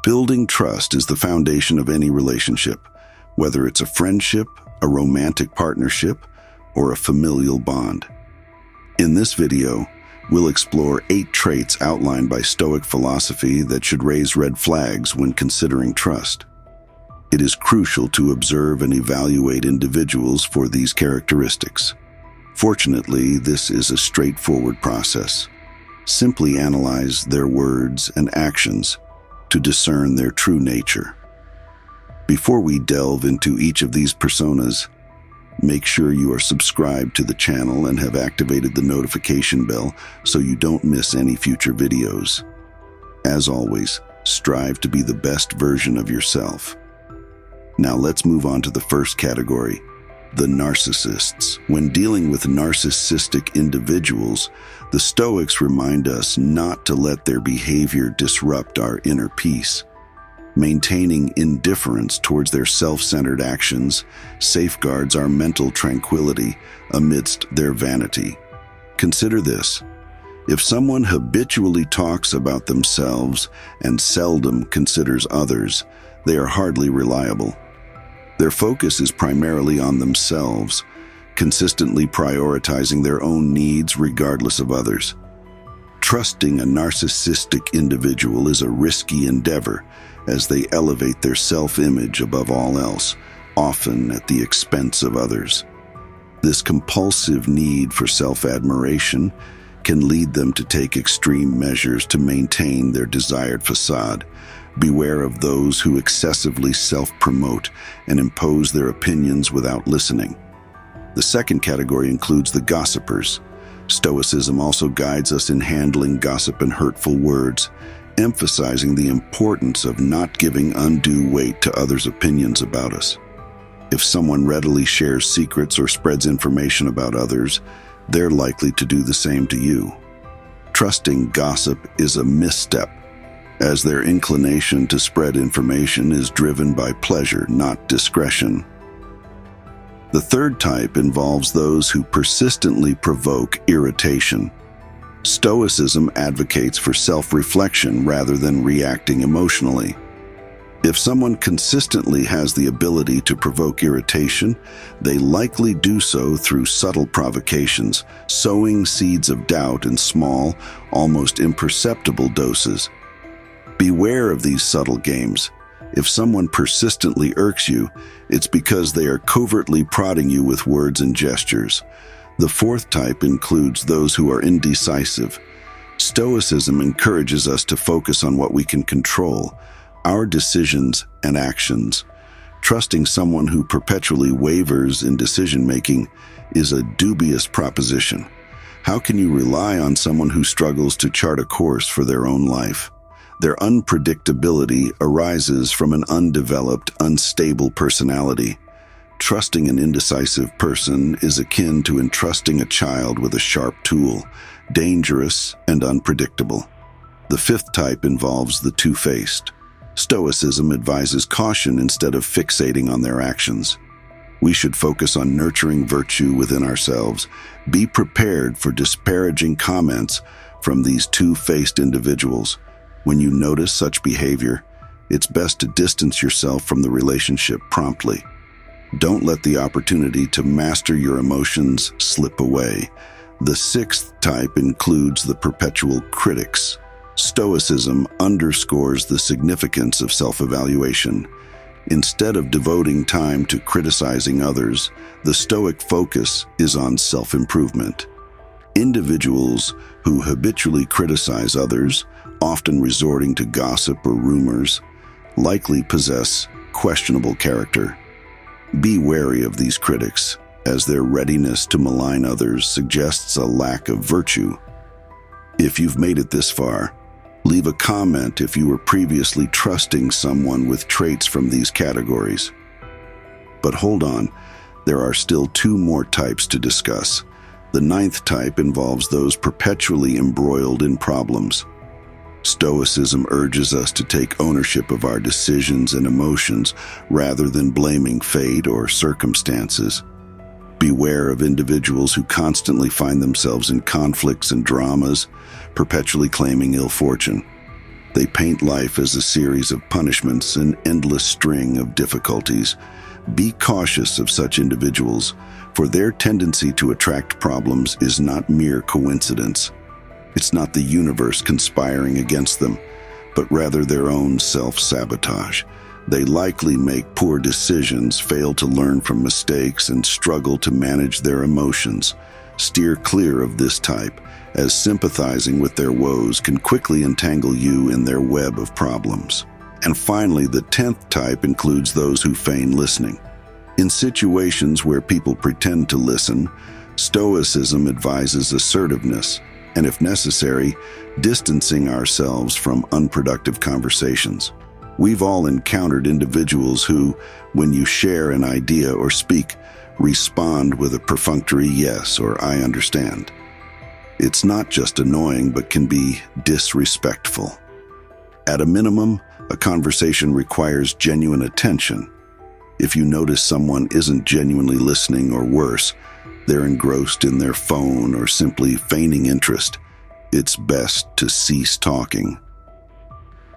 Building trust is the foundation of any relationship, whether it's a friendship, a romantic partnership, or a familial bond. In this video, we'll explore 8 traits outlined by Stoic philosophy that should raise red flags when considering trust. It is crucial to observe and evaluate individuals for these characteristics. Fortunately, this is a straightforward process. Simply analyze their words and actions to discern their true nature. Before we delve into each of these personas, make sure you are subscribed to the channel and have activated the notification bell so you don't miss any future videos. As always, strive to be the best version of yourself. Now let's move on to the first category, the narcissists. When dealing with narcissistic individuals, the Stoics remind us not to let their behavior disrupt our inner peace. Maintaining indifference towards their self-centered actions safeguards our mental tranquility amidst their vanity. Consider this: if someone habitually talks about themselves and seldom considers others, they are hardly reliable. Their focus is primarily on themselves, consistently prioritizing their own needs regardless of others. Trusting a narcissistic individual is a risky endeavor, as they elevate their self-image above all else, often at the expense of others. This compulsive need for self-admiration can lead them to take extreme measures to maintain their desired facade. Beware of those who excessively self-promote and impose their opinions without listening. The second category includes the gossipers. Stoicism also guides us in handling gossip and hurtful words, emphasizing the importance of not giving undue weight to others' opinions about us. If someone readily shares secrets or spreads information about others, they're likely to do the same to you. Trusting gossip is a misstep, as their inclination to spread information is driven by pleasure, not discretion. The third type involves those who persistently provoke irritation. Stoicism advocates for self-reflection rather than reacting emotionally. If someone consistently has the ability to provoke irritation, they likely do so through subtle provocations, sowing seeds of doubt in small, almost imperceptible doses. Beware of these subtle games. If someone persistently irks you, it's because they are covertly prodding you with words and gestures. The fourth type includes those who are indecisive. Stoicism encourages us to focus on what we can control, our decisions and actions. Trusting someone who perpetually wavers in decision-making is a dubious proposition. How can you rely on someone who struggles to chart a course for their own life? Their unpredictability arises from an undeveloped, unstable personality. Trusting an indecisive person is akin to entrusting a child with a sharp tool, dangerous and unpredictable. The fifth type involves the two-faced. Stoicism advises caution instead of fixating on their actions. We should focus on nurturing virtue within ourselves. Be prepared for disparaging comments from these two-faced individuals. When you notice such behavior, it's best to distance yourself from the relationship promptly. Don't let the opportunity to master your emotions slip away. The sixth type includes the perpetual critics. Stoicism underscores the significance of self-evaluation. Instead of devoting time to criticizing others, the Stoic focus is on self-improvement. Individuals who habitually criticize others, often resorting to gossip or rumors, likely possess questionable character. Be wary of these critics, as their readiness to malign others suggests a lack of virtue. If you've made it this far, leave a comment if you were previously trusting someone with traits from these categories. But hold on, there are still 2 more types to discuss. The ninth type involves those perpetually embroiled in problems. Stoicism urges us to take ownership of our decisions and emotions rather than blaming fate or circumstances. Beware of individuals who constantly find themselves in conflicts and dramas, perpetually claiming ill fortune. They paint life as a series of punishments, an endless string of difficulties. Be cautious of such individuals, for their tendency to attract problems is not mere coincidence. It's not the universe conspiring against them, but rather their own self-sabotage. They likely make poor decisions, fail to learn from mistakes, and struggle to manage their emotions. Steer clear of this type, as sympathizing with their woes can quickly entangle you in their web of problems. And finally, the 10th type includes those who feign listening. In situations where people pretend to listen, Stoicism advises assertiveness, and if necessary, distancing ourselves from unproductive conversations. We've all encountered individuals who, when you share an idea or speak, respond with a perfunctory yes or I understand. It's not just annoying, but can be disrespectful. At a minimum, a conversation requires genuine attention. If you notice someone isn't genuinely listening, or worse, they're engrossed in their phone or simply feigning interest, it's best to cease talking.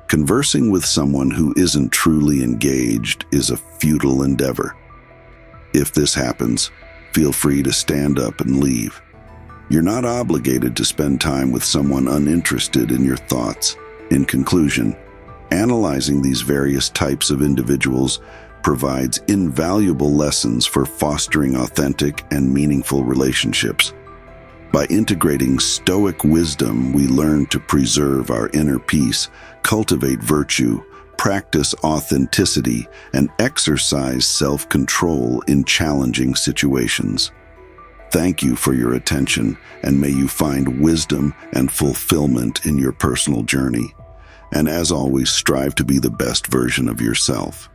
Conversing with someone who isn't truly engaged is a futile endeavor. If this happens, feel free to stand up and leave. You're not obligated to spend time with someone uninterested in your thoughts. In conclusion, analyzing these various types of individuals provides invaluable lessons for fostering authentic and meaningful relationships. By integrating Stoic wisdom, we learn to preserve our inner peace, cultivate virtue, practice authenticity, and exercise self-control in challenging situations. Thank you for your attention, and may you find wisdom and fulfillment in your personal journey. And as always, strive to be the best version of yourself.